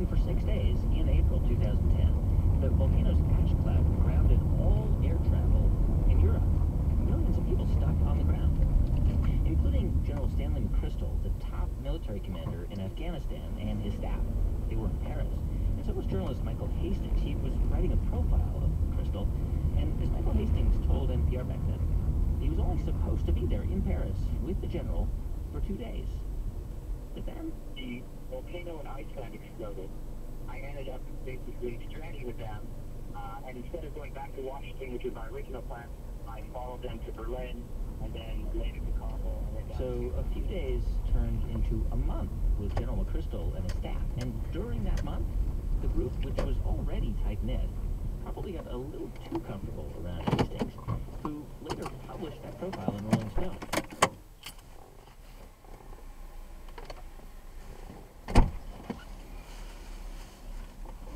And for 6 days in April 2010, the volcano's ash cloud grounded all air travel in Europe. Millions of people stuck on the ground, including General Stanley McChrystal, the top military commander in Afghanistan, and his staff. They were in Paris. And so was journalist Michael Hastings. He was writing a profile of McChrystal, and as Michael Hastings told NPR back then, he was only supposed to be there in Paris with the general for 2 days. But then the volcano and Iceland exploded. I ended up basically stranded with them, and instead of going back to Washington, which was my original plan, I followed them to Berlin, and then later to Kabul, and then down. So a few days turned into a month with General McChrystal and his staff. And during that month, the group, which was already tight-knit, probably got a little too comfortable around Hastings, who later published that profile in Rolling Stone.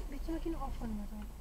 Willst du mal den Aufwand machen?